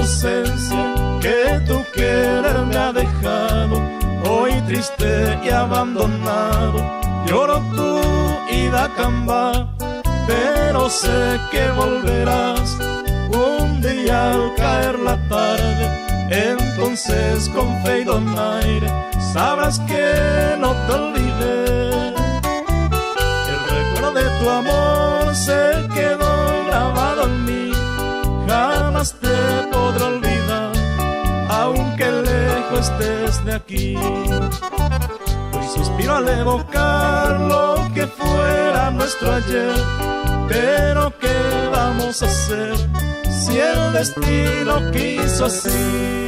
ausencia que tu querer me ha dejado. Hoy triste y abandonado, lloro tu ida camba, pero sé que volverás un día al caer la tarde. Entonces con fe y donaire sabrás que no te olvidé. El recuerdo de tu amor se quedó grabado en mí, jamás te podré olvidar, aunque lejos estés de aquí. Hoy suspiro al evocar lo que fuera nuestro ayer, pero ¿qué vamos a hacer si el destino quiso así?